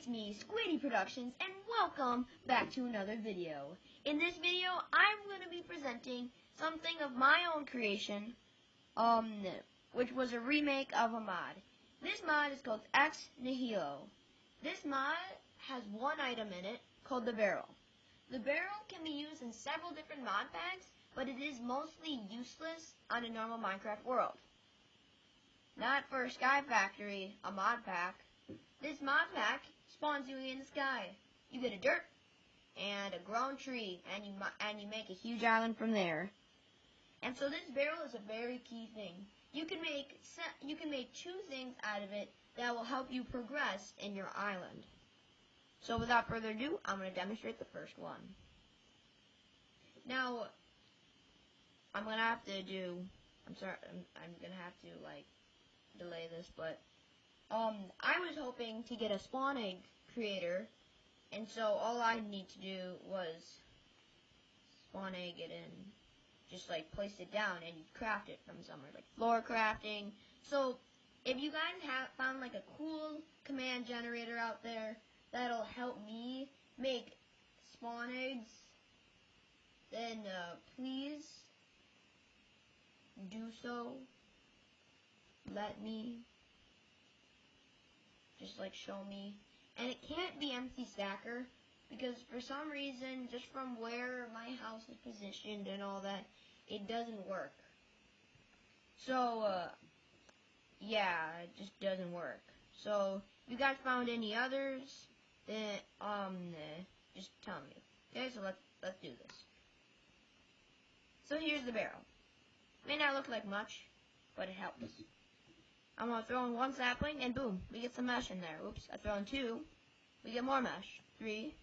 it's me, Squidy Productions, and welcome back to another video. In this video, I'm going to be presenting something of my own creation, which was a remake of a mod. This mod is called Ex Nihilo. This mod has one item in it called the barrel. The barrel can be used in several different mod packs, but it is mostly useless on a normal Minecraft world. Not for Sky Factory, a mod pack. This mod pack spawns you in the sky. You get a dirt and a grown tree, and you make a huge island from there. And so this barrel is a very key thing. You can make two things out of it that will help you progress in your island. So without further ado, I'm going to demonstrate the first one. Now, I'm going to have to delay this, but I was hoping to get a spawn egg creator, and so all I need to do was spawn egg it in, just place it down and craft it from somewhere, like floor crafting. So if you guys have found a cool command generator out there that'll help me make spawn eggs, then please do so. Let me just show me. And it can't be empty stacker, because for some reason, just from where my house is positioned and all that, it doesn't work. So yeah, it just doesn't work. So if you guys found any others, then just tell me. Okay, so let's do this. So here's the barrel. May not look like much, but it helps. I'm going to throw in one sapling, and boom, we get some mesh in there. Oops, I throw in two, we get more mesh. 3,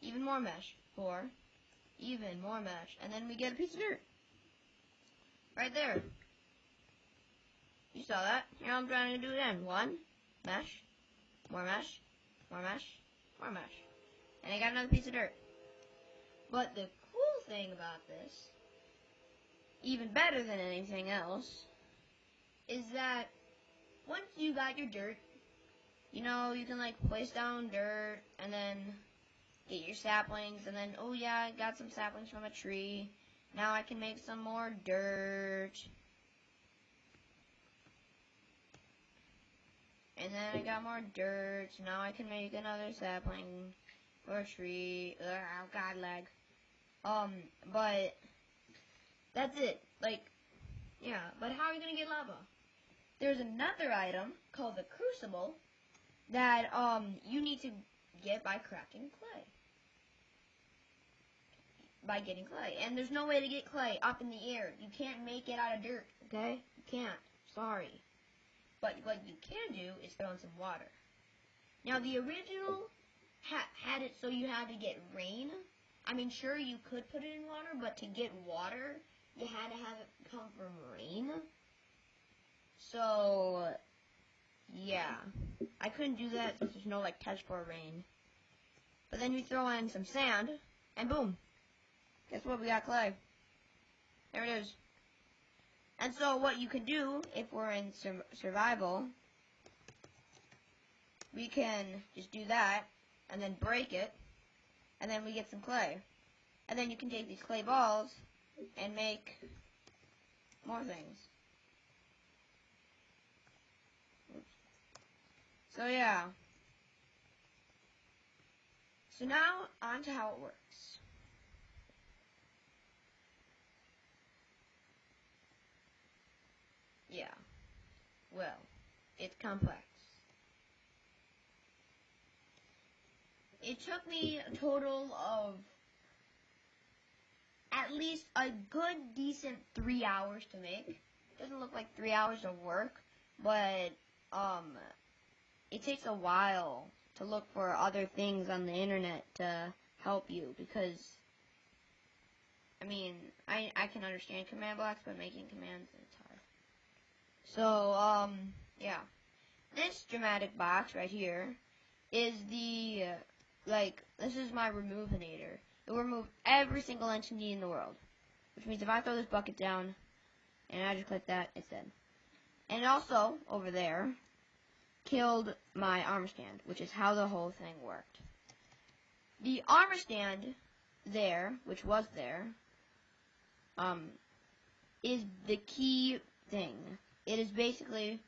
even more mesh. 4, even more mesh. And then we get a piece of dirt. Right there. You saw that? Here I'm trying to do it again. 1, mesh, more mesh, more mesh, more mesh. And I got another piece of dirt. But the cool thing about this, even better than anything else, is that once you got your dirt, you can place down dirt and then get your saplings, and then, oh yeah, I got some saplings from a tree. Now I can make some more dirt. And then I got more dirt, so now I can make another sapling for a tree. Oh god, lag. But that's it. Yeah, but how are you gonna get lava? There's another item called the crucible that you need to get by crafting clay. By getting clay. And there's no way to get clay up in the air. You can't make it out of dirt, okay? You can't. Sorry. But what you can do is throw in some water. Now, the original had it so you had to get rain. I mean, sure, you could put it in water, but to get water, you had to have it come from rain. So, yeah. I couldn't do that since there's no, test for rain. But then you throw in some sand, and boom. Guess what? We got clay. There it is. And so what you can do, if we're in survival, we can just do that, and then break it, and then we get some clay. And then you can take these clay balls and make more things. Oops. So yeah. So now, on to how it works. Yeah. Well, it's complex. It took me a total of at least a good, decent 3 hours to make. Doesn't look like 3 hours of work, but it takes a while to look for other things on the internet to help you, because I mean, I can understand command blocks, but making commands, it's hard. So yeah, this dramatic box right here is the this is my removinator. It will remove every single entity in the world, which means if I throw this bucket down and I just click that, it's dead. And also over there killed my armor stand, which is how the whole thing worked. The armor stand there, which was there, is the key thing. It is basically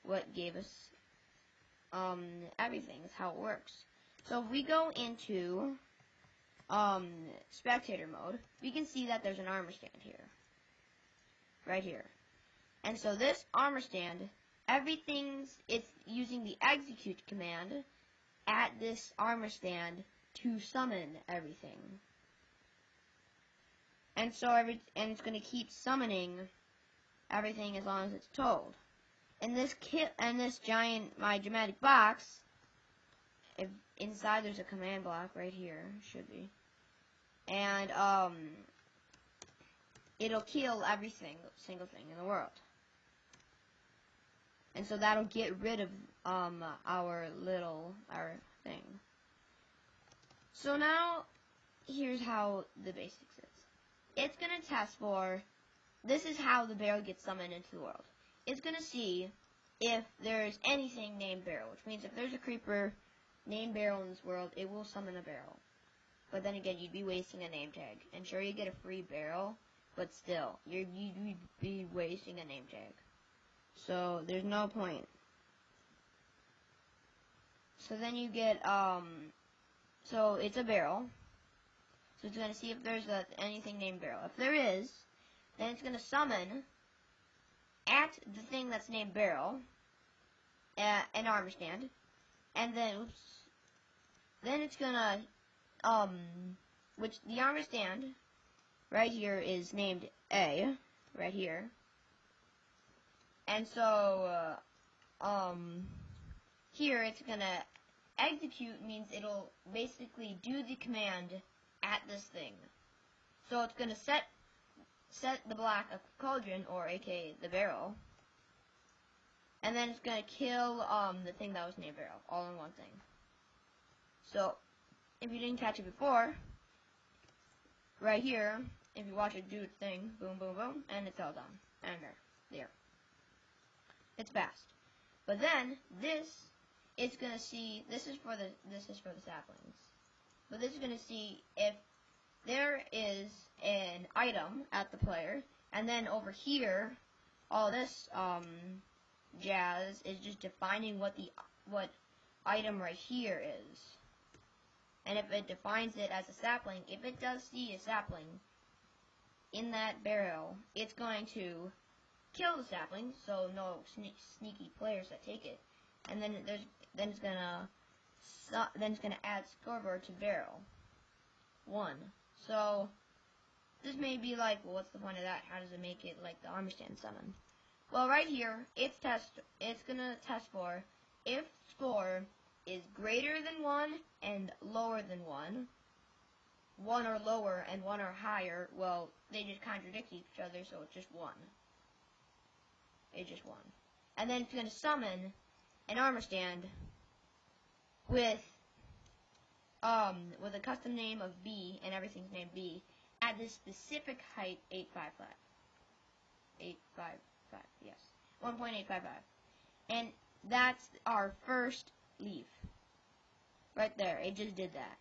what gave us everything. It's how it works. So if we go into spectator mode, we can see that there's an armor stand here. Right here. And so this armor stand, it's using the execute command at this armor stand to summon everything. And so it's going to keep summoning everything as long as it's told. In this my dramatic box, if inside there's a command block right here, should be. And it'll kill every single thing in the world. And so that'll get rid of our thing. So now here's how the basics is. It's gonna test for, this is how the barrel gets summoned into the world. It's gonna see if there's anything named barrel, which means if there's a creeper named barrel in this world, it will summon a barrel. But then again, you'd be wasting a name tag. And sure, you get a free barrel, but still, you'd be wasting a name tag. So there's no point. So then you get, so it's a barrel. So it's going to see if there's anything named barrel. If there is, then it's going to summon at the thing that's named barrel, an armor stand, and then, then it's going to, which the armor stand right here is named A, right here. And so, here it's going to execute means it'll basically do the command at this thing. So it's going to set the black a cauldron, or aka the barrel, and then it's going to kill the thing that was named barrel, all in one thing. So if you didn't catch it before, right here, if you watch it do its thing, boom, boom, boom, and it's all done, and there. It's fast. But then it's going to see, this is for the saplings. But this is going to see if there is an item at the player, and then over here, all this jazz is just defining what item right here is. And if it defines it as a sapling, if it does see a sapling in that barrel, it's going to kill the sapling, so no sneaky players that take it. And then it's gonna add scoreboard to barrel 1. So this may be like, well, what's the point of that? How does it make it like the armor stand summon? Well, right here, it's gonna test for if score is greater than 1 and lower than 1. 1 or lower and 1 or higher. Well, they just contradict each other, so it's just 1. It's just 1. And then it's gonna summon an armor stand with a custom name of B, and everything's named B, at this specific height, 855. 855, yes. 1.855. And that's our first leaf. Right there, it just did that.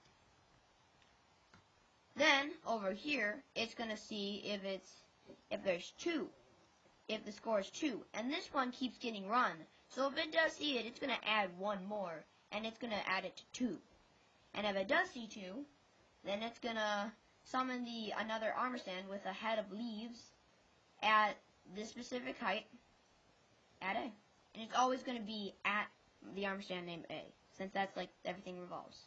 Then, over here, it's gonna see if there's 2. If the score is 2. And this one keeps getting run. So if it does see it, it's going to add 1 more. And it's going to add it to 2. And if it does see 2, then it's going to summon another armor stand with a head of leaves at this specific height at A. And it's always going to be at the armor stand named A, since that's like everything revolves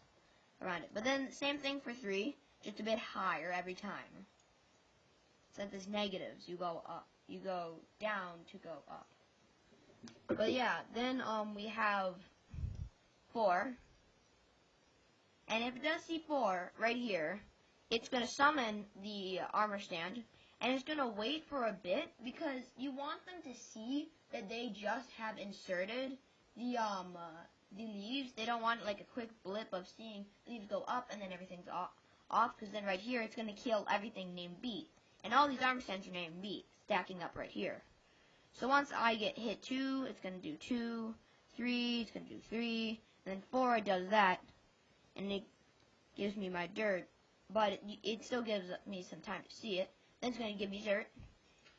around it. But then same thing for 3, just a bit higher every time. Since it's negatives, you go up. You go down to go up. But yeah, then we have 4. And if it does see 4 right here, it's going to summon the armor stand, and it's going to wait for a bit because you want them to see that they just have inserted the leaves. They don't want like a quick blip of seeing leaves go up and then everything's off, because then right here it's going to kill everything named B. And all these armor stands are named B, stacking up right here. So once I get hit 2, it's going to do 2. 3, it's going to do 3, and then 4 it does that, and it gives me my dirt, but it still gives me some time to see it. Then it's going to give me dirt,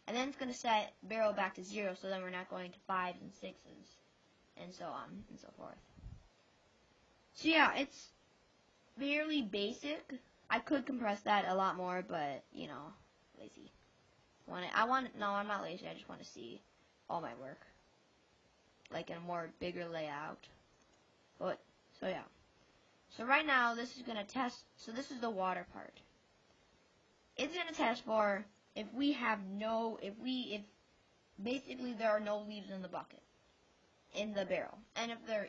and then it's going to set barrel back to 0, so then we're not going to 5s and 6s, and so on and so forth. So yeah, it's fairly basic. I could compress that a lot more, but, you know, lazy. No, I'm not lazy, I just want to see all my work. Like in a more bigger layout. But, so yeah. So right now, this is going to test, so this is the water part. It's going to test for if basically there are no leaves in the bucket, in the barrel. And if there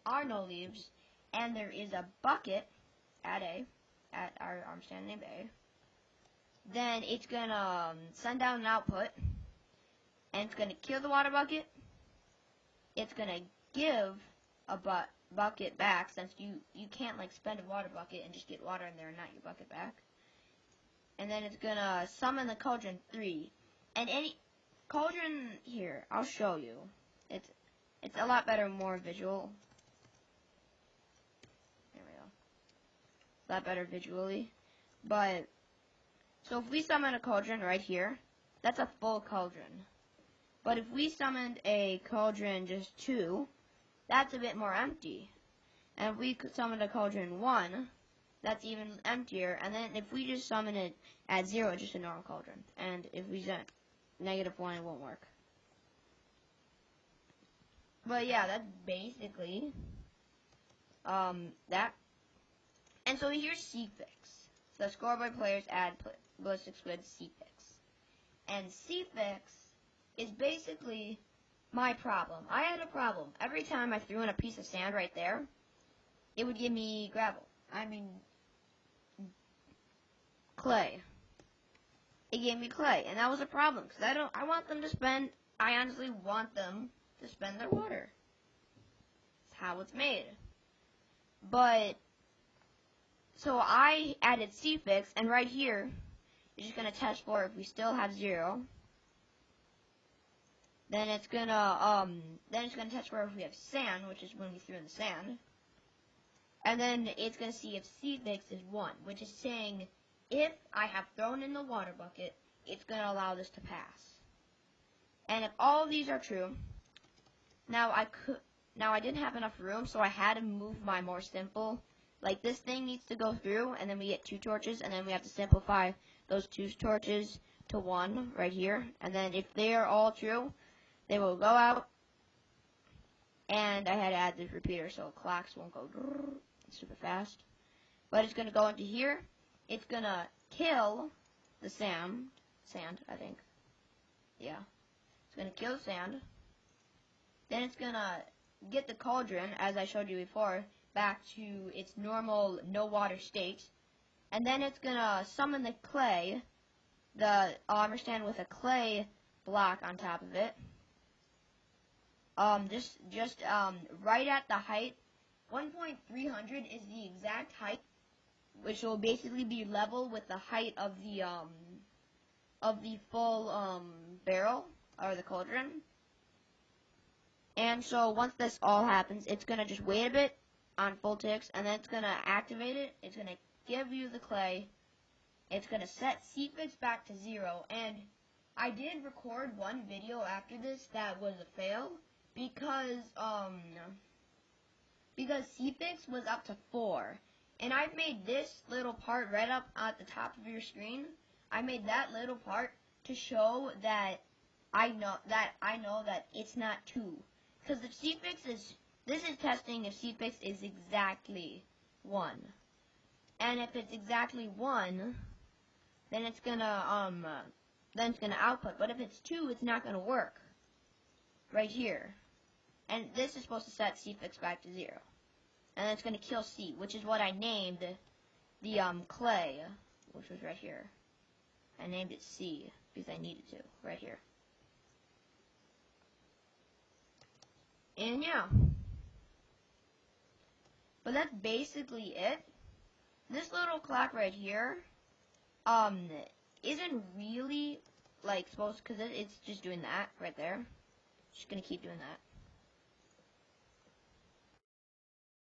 are no leaves, and there is a bucket at our arm stand named A, then it's going to send out an output, and it's going to kill the water bucket. It's going to give a bucket back, since you can't like spend a water bucket and just get water in there and not your bucket back. And then it's going to summon the cauldron 3. And any cauldron here, I'll show you. It's a lot better, more visual. There we go. A lot better visually. But so if we summon a cauldron right here, that's a full cauldron. But if we summoned a cauldron just 2, that's a bit more empty. And if we summoned a cauldron 1, that's even emptier. And then if we just summon it at 0, it's just a normal cauldron. And if we set -1, it won't work. But yeah, that's basically that. And so here's C-Fix. So scoreboard players add ballistic squid C-Fix. And C-Fix is basically my problem. I had a problem. Every time I threw in a piece of sand right there, it would give me clay. It gave me clay, and that was a problem, because I honestly want them to spend their water. That's how it's made. But, so I added C-Fix, and right here, it's just going to test for if we still have 0. Then it's gonna test for if we have sand, which is when we threw in the sand. And then it's gonna see if C-Fix is 1, which is saying if I have thrown in the water bucket, it's gonna allow this to pass. And if all of these are true, now I didn't have enough room, so I had to move my more simple. Like this thing needs to go through, and then we get 2 torches, and then we have to simplify those 2 torches to 1 right here. And then if they are all true, they will go out, and I had to add this repeater so clocks won't go super fast. But it's going to go into here. It's going to kill the sand, I think. Yeah. It's going to kill the sand. Then it's going to get the cauldron, as I showed you before, back to its normal no water state. And then it's going to summon the clay, the armor stand with a clay block on top of it. Just right at the height, 1.300 is the exact height, which will basically be level with the height of the full barrel or the cauldron. And so once this all happens, it's gonna just wait a bit on full ticks, and then it's gonna activate it. It's gonna give you the clay. It's gonna set C-Fix back to 0, and I did record one video after this that was a fail. Because C-Fix was up to 4, and I've made this little part right up at the top of your screen. I made that little part to show that I know that it's not 2, because if this is testing if C-Fix is exactly 1, and if it's exactly 1, then it's gonna output. But if it's 2, it's not gonna work. Right here. And this is supposed to set C-Fix back to 0. And then it's going to kill C, which is what I named the clay, which was right here. I named it C, because I needed to, right here. And yeah. But that's basically it. This little clock right here, isn't really, like, supposed, because it's just doing that right there. Just going to keep doing that.